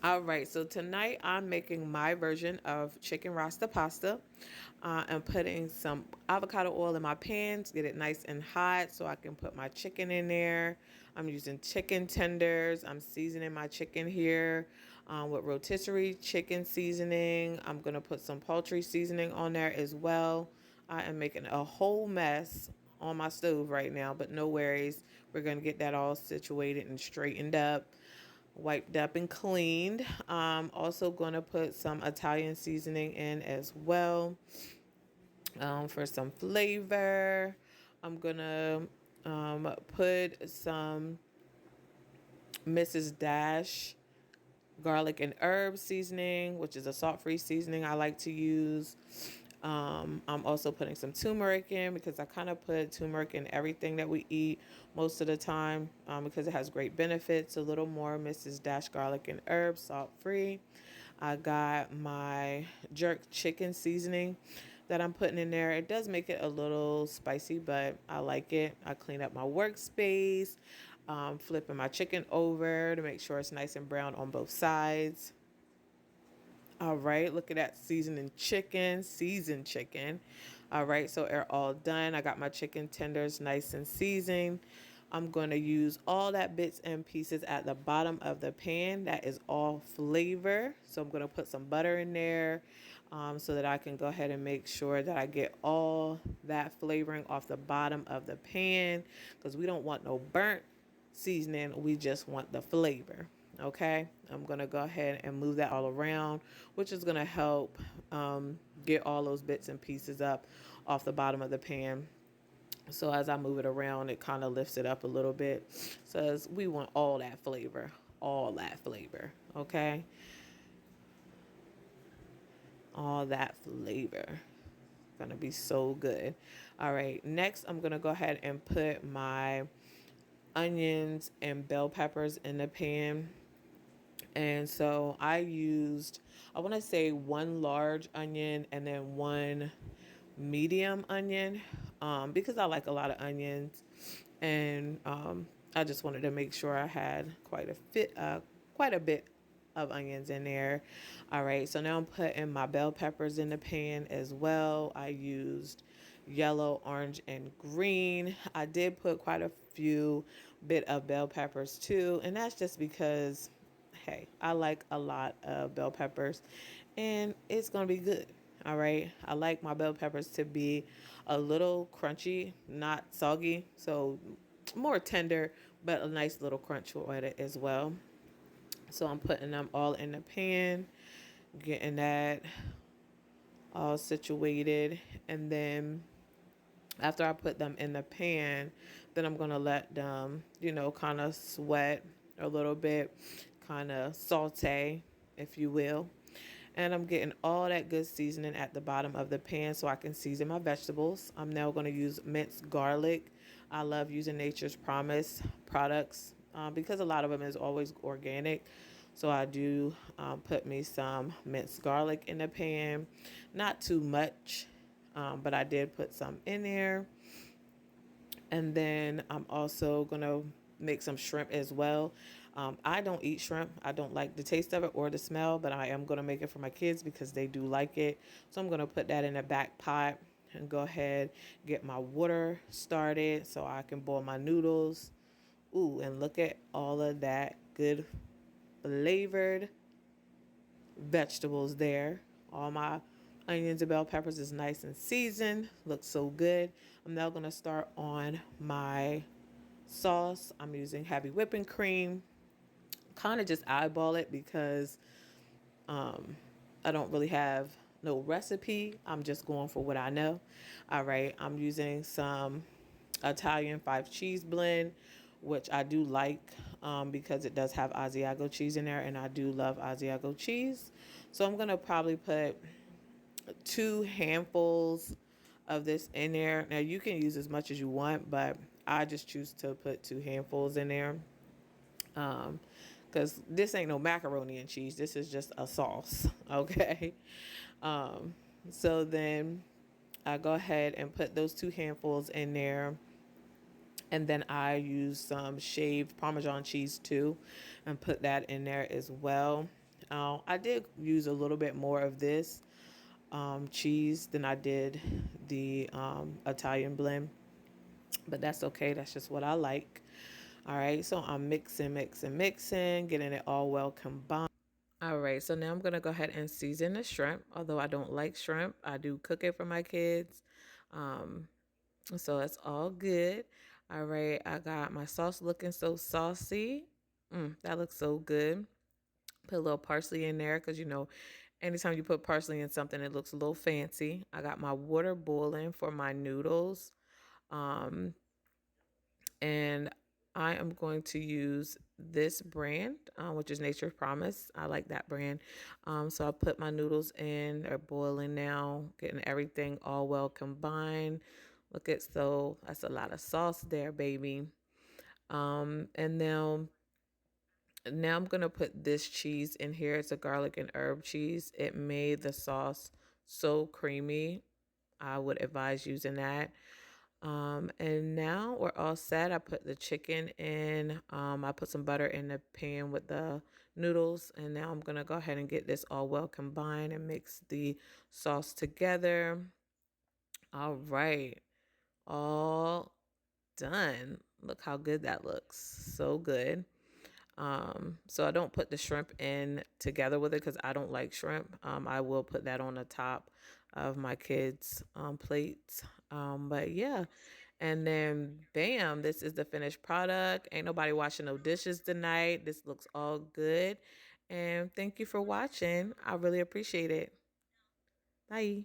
All right, so tonight I'm making my version of chicken Rasta pasta. I'm putting some avocado oil in my pan to get it nice and hot so I can put my chicken in there. I'm using chicken tenders. I'm seasoning my chicken here with rotisserie chicken seasoning. I'm going to put some poultry seasoning on there as well. I am making a whole mess on my stove right now, but no worries. We're going to get that all situated and straightened up, wiped up and cleaned. Also going to put some Italian seasoning in as well for some flavor. I'm going to put some Mrs. Dash garlic and herb seasoning, which is a salt-free seasoning I like to use. I'm also putting some turmeric in because I kind of put turmeric in everything that we eat most of the time because it has great benefits. A little more Mrs. Dash garlic and herb, salt-free. I got my jerk chicken seasoning that I'm putting in there. It does make it a little spicy, but I like it. I clean up my workspace, flipping my chicken over to make sure it's nice and brown on both sides. All right, look at that seasoned chicken. All right, so they're all done. I got my chicken tenders nice and seasoned. I'm going to use all that bits and pieces at the bottom of the pan. That is all flavor. So I'm going to put some butter in there so that I can go ahead and make sure that I get all that flavoring off the bottom of the pan because we don't want no burnt seasoning. We just want the flavor. Okay, I'm gonna go ahead and move that all around, which is gonna help get all those bits and pieces up off the bottom of the pan. So as I move it around, it kind of lifts it up a little bit. Says we want all that flavor, all that flavor. Okay, all that flavor. Gonna be so good. All right, next I'm gonna go ahead and put my onions and bell peppers in the pan. And so I used, I want to say one large onion and then one medium onion because I like a lot of onions. And I just wanted to make sure I had quite a bit of onions in there. All right, so now I'm putting my bell peppers in the pan as well. I used yellow, orange, and green. I did put quite a few bit of bell peppers too, and that's just because hey, I like a lot of bell peppers and it's going to be good. All right. I like my bell peppers to be a little crunchy, not soggy. So more tender, but a nice little crunch with it as well. So I'm putting them all in the pan, getting that all situated. And then after I put them in the pan, then I'm going to let them, kind of sweat a little bit, kind of saute, if you will. And I'm getting all that good seasoning at the bottom of the pan so I can season my vegetables. I'm now going to use minced garlic. I love using Nature's Promise products because a lot of them is always organic. So I do put me some minced garlic in the pan. Not too much, but I did put some in there. And then I'm also going to make some shrimp as well. I don't eat shrimp. I don't like the taste of it or the smell, but I am going to make it for my kids because they do like it. So I'm going to put that in a back pot and go ahead, get my water started so I can boil my noodles. Ooh, and look at all of that good flavored vegetables there. All my onions and bell peppers is nice and seasoned. Looks so good. I'm now going to start on my sauce. I'm using heavy whipping cream. Kind of just eyeball it because I don't really have no recipe. I'm just going for what I know. All right, I'm using some Italian 5 cheese blend, which I do like because it does have Asiago cheese in there, and I do love Asiago cheese. So I'm gonna probably put 2 handfuls of this in there. Now you can use as much as you want, but I just choose to put 2 handfuls in there because this ain't no macaroni and cheese. This is just a sauce. Okay. Um, so then I go ahead and put those 2 handfuls in there. And then I use some shaved Parmesan cheese too and put that in there as well. I did use a little bit more of this cheese than I did the Italian blend, but that's okay. That's just what I like. All right, so I'm mixing, mixing, mixing, getting it all well combined. All right, so now I'm gonna go ahead and season the shrimp. Although I don't like shrimp, I do cook it for my kids. Um, so it's all good. All right, I got my sauce looking so saucy. That looks so good. Put a little parsley in there because anytime you put parsley in something, it looks a little fancy. I got my water boiling for my noodles. Um, and I am going to use this brand, which is Nature's Promise. I like that brand. So I put my noodles in. They're boiling now, getting everything all well combined. Look at so that's a lot of sauce there, baby. And now I'm gonna put this cheese in here. It's a garlic and herb cheese. It made the sauce so creamy. I would advise using that. And now we're all set. I put the chicken in. I put some butter in the pan with the noodles. And now I'm going to go ahead and get this all well combined and mix the sauce together. All right. All done. Look how good that looks. So good. So I don't put the shrimp in together with it because I don't like shrimp. I will put that on the top of my kids' plates. But yeah, and then bam, this is the finished product. Ain't nobody washing no dishes tonight. This looks all good. And thank you for watching. I really appreciate it. Bye.